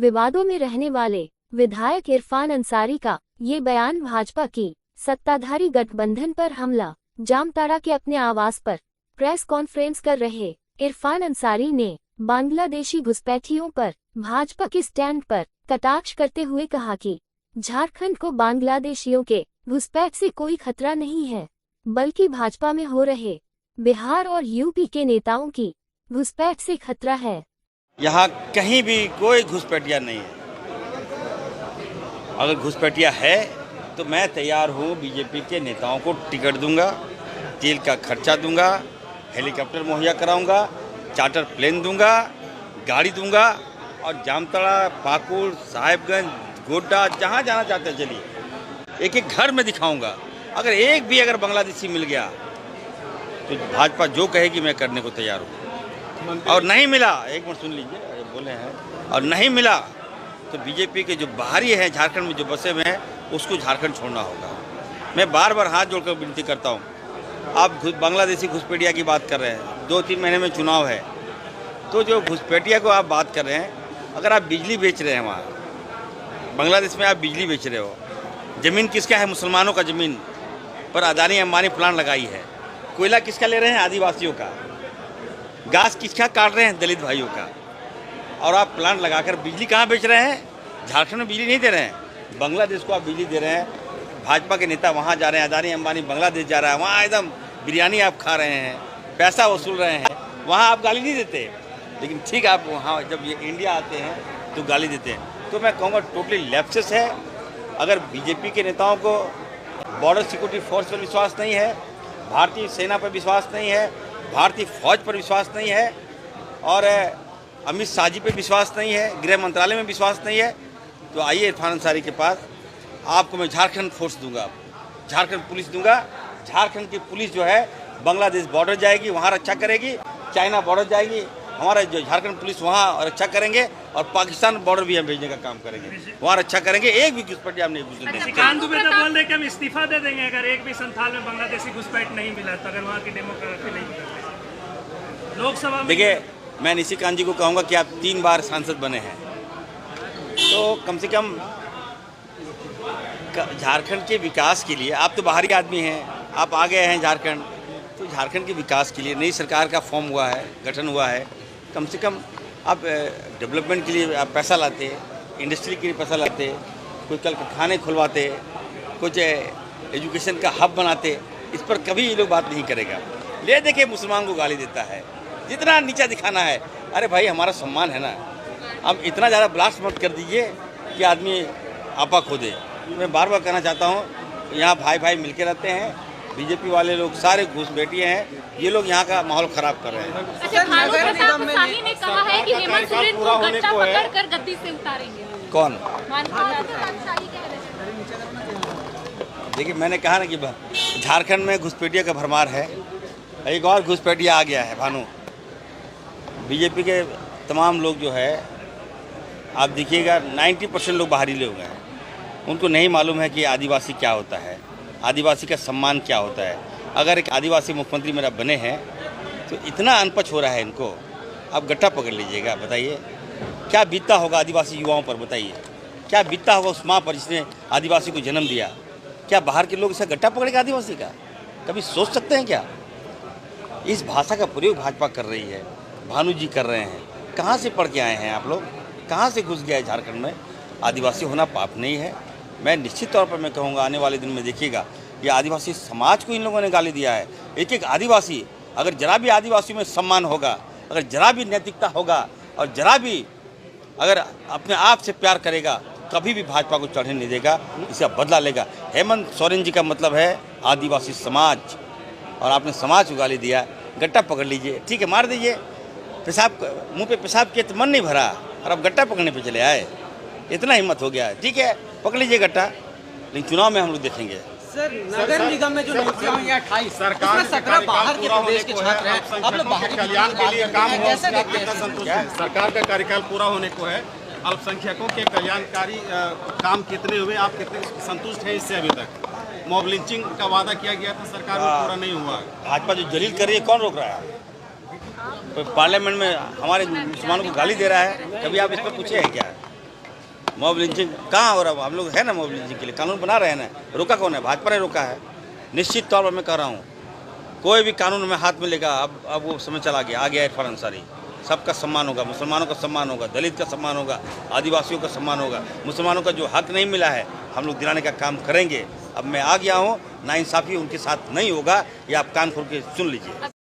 विवादों में रहने वाले विधायक इरफान अंसारी का ये बयान भाजपा की सत्ताधारी गठबंधन पर हमला। जामताड़ा के अपने आवास पर प्रेस कॉन्फ्रेंस कर रहे इरफान अंसारी ने बांग्लादेशी घुसपैठियों पर भाजपा के स्टैंड पर कटाक्ष करते हुए कहा कि झारखंड को बांग्लादेशियों के घुसपैठ से कोई खतरा नहीं है, बल्कि भाजपा में हो रहे बिहार और यूपी के नेताओं की घुसपैठ से खतरा है। यहाँ कहीं भी कोई घुसपैठिया नहीं है। अगर घुसपैठिया है तो मैं तैयार हूँ, बीजेपी के नेताओं को टिकट दूंगा, तेल का खर्चा दूंगा, हेलीकॉप्टर मुहैया कराऊंगा, चार्टर प्लेन दूंगा, गाड़ी दूंगा और जामताड़ा, पाकुड़, साहिबगंज, गोड्डा जहाँ जाना चाहते हैं चलिए, एक एक घर में दिखाऊंगा। अगर बांग्लादेशी मिल गया तो भाजपा जो कहेगी मैं करने को तैयार हूँ। और नहीं मिला, एक मिनट सुन लीजिए, बोले हैं, और नहीं मिला तो बीजेपी के जो बाहरी हैं झारखंड में जो बसे हुए हैं उसको झारखंड छोड़ना होगा। मैं बार बार हाथ जोड़कर विनती करता हूँ। आप बांग्लादेशी घुसपैठिया की बात कर रहे हैं, 2-3 महीने में चुनाव है, तो जो घुसपैठिया को आप बात कर रहे हैं, अगर आप बिजली बेच रहे हैं वहाँ बांग्लादेश में, आप बिजली बेच रहे हो, ज़मीन किसका है? मुसलमानों का ज़मीन पर अदानी अंबानी प्लांट लगाई है। कोयला किसका ले रहे हैं? आदिवासियों का। घास किसका काट रहे हैं? दलित भाइयों का। और आप प्लांट लगाकर बिजली कहाँ बेच रहे हैं? झारखंड में बिजली नहीं दे रहे हैं, बांग्लादेश को आप बिजली दे रहे हैं। भाजपा के नेता वहाँ जा रहे हैं, अदानी अंबानी बांग्लादेश जा रहा है, वहाँ एकदम बिरयानी आप खा रहे हैं, पैसा वसूल रहे हैं, वहाँ आप गाली नहीं देते। लेकिन ठीक, आप वहाँ जब ये इंडिया आते हैं तो गाली देते हैं। तो मैं कहूँगा टोटली लैप्सेस है। अगर बीजेपी के नेताओं को बॉर्डर सिक्योरिटी फोर्स पर विश्वास नहीं है, भारतीय सेना पर विश्वास नहीं है, भारतीय फौज पर विश्वास नहीं है, और अमित शाह जी पर विश्वास नहीं है, गृह मंत्रालय में विश्वास नहीं है, तो आइए इरफान अंसारी के पास। आपको मैं झारखंड फोर्स दूंगा, झारखंड पुलिस दूंगा। झारखंड की पुलिस जो है बांग्लादेश बॉर्डर जाएगी, वहाँ रक्षा करेगी, चाइना बॉर्डर जाएगी, हमारा जो झारखंड पुलिस वहाँ रक्षा करेंगे, और पाकिस्तान बॉर्डर भी हम भेजने का काम करेंगे, वहाँ रक्षा करेंगे। एक भी घुसपैठिया हम नहीं घुसने देंगे। कान दुबे तो बोल रहे कि हम इस्तीफा दे देंगे अगर एक भी संथाल में बांग्लादेशी घुसपैठ नहीं मिला तो, अगर वहाँ की डेमोक्रेसी नहीं मिला लोकसभा में। देखिए, मैं निशिकांत जी को कहूँगा कि आप 3 बार सांसद बने हैं, तो कम से कम झारखंड के विकास के लिए, आप तो बाहरी आदमी हैं, आप आ गए हैं झारखंड, तो झारखंड के विकास के लिए नई सरकार का फॉर्म हुआ है, गठन हुआ है, कम से कम आप डेवलपमेंट के लिए आप पैसा लाते, इंडस्ट्री के लिए पैसा लाते, कोई कल कारखाने खुलवाते, कुछ एजुकेशन का हब बनाते। इस पर कभी ये लोग बात नहीं करेगा। ले देखिए, मुसलमान को गाली देता है, जितना नीचा दिखाना है। अरे भाई, हमारा सम्मान है ना, अब इतना ज़्यादा ब्लास्ट मत कर दीजिए कि आदमी आपा खो दे। मैं बार बार कहना चाहता हूँ, यहाँ भाई भाई मिलके रहते हैं, बीजेपी वाले लोग सारे घुसपैठिए हैं, ये लोग यहाँ का माहौल खराब कर रहे हैं। ने कहा है कि हेमंत सोरेन को गट्टा पकड़कर गद्दी से उतारेंगे। कौन? देखिए, मैंने कहा ना कि झारखंड में घुसपैठिया का भरमार है। एक और घुसपैठिया आ गया है, भानु। बीजेपी के तमाम लोग जो है, आप देखिएगा 90% लोग बाहरी लोग हैं, उनको नहीं मालूम है कि आदिवासी क्या होता है, आदिवासी का सम्मान क्या होता है। अगर एक आदिवासी मुख्यमंत्री मेरा बने हैं तो इतना अनपढ़ हो रहा है इनको। आप गट्टा पकड़ लीजिएगा, बताइए क्या बीतता होगा आदिवासी युवाओं पर, बताइए क्या बीतता होगा उस माँ पर जिसने आदिवासी को जन्म दिया। क्या बाहर के लोग इसे गट्टा पकड़ेगा आदिवासी का? कभी सोच सकते हैं क्या? इस भाषा का प्रयोग भाजपा कर रही है, भानु जी कर रहे हैं। कहाँ से पढ़ के आए हैं आप लोग? कहाँ से घुस गया है झारखंड में? आदिवासी होना पाप नहीं है। मैं निश्चित तौर पर मैं कहूँगा, आने वाले दिन में देखिएगा, ये आदिवासी समाज को इन लोगों ने गाली दिया है। एक एक आदिवासी, अगर जरा भी आदिवासी में सम्मान होगा, अगर जरा भी नैतिकता होगा, और जरा भी अगर अपने आप से प्यार करेगा, कभी भी भाजपा को चढ़ने नहीं देगा, इसका बदला लेगा। हेमंत सोरेन जी का मतलब है आदिवासी समाज, और आपने समाज को गाली दिया। गट्टा पकड़ लीजिए, ठीक है, मार दीजिए। पेशाब मुँह पे पेशाब किए तो मन नहीं भरा, और अब गट्टा पकड़ने पे चले आए। इतना हिम्मत हो गया है, ठीक है, पकड़ लीजिए गट्टा, लेकिन चुनाव में हम लोग देखेंगे। सर, नगर निगम में जो नियुक्तियां हुई 28, सरकार 17 बाहर के प्रदेश के छात्र हैं। अब लोग बाहरी कल्याण के लिए काम हो, कैसे देखते हैं? संतुष्ट है? सरकार का कार्यकाल पूरा होने को है, अल्पसंख्यकों के कल्याणकारी काम कितने हुए, आप कितने संतुष्ट हैं इससे? अभी तक मॉब लिंचिंग का वादा किया गया था, सरकार में पूरा नहीं हुआ। भाजपा जो जलील कर रही है, कौन रोक रहा है? तो पार्लियामेंट में हमारे मुसलमानों को गाली दे रहा है, कभी आप इस पर पूछे हैं क्या? मॉब लिंचिंग कहाँ हो रहा है? हम लोग है ना मॉब लिंचिंग के लिए, कानून बना रहे हैं ना। रोका कौन है? भाजपा ने रोका है। निश्चित तौर पर मैं कह रहा हूँ, कोई भी कानून में हाथ में लेगा, अब वो समय चला गया, आ गया इरफान अंसारी। सबका सम्मान होगा, मुसलमानों का सम्मान होगा, दलित का सम्मान होगा, आदिवासियों का सम्मान होगा। मुसलमानों का जो हक नहीं मिला है हम लोग दिलाने का काम करेंगे। अब मैं आ गया हूँ, नाइंसाफ़ी उनके साथ नहीं होगा, ये आप कान खोल के सुन लीजिए।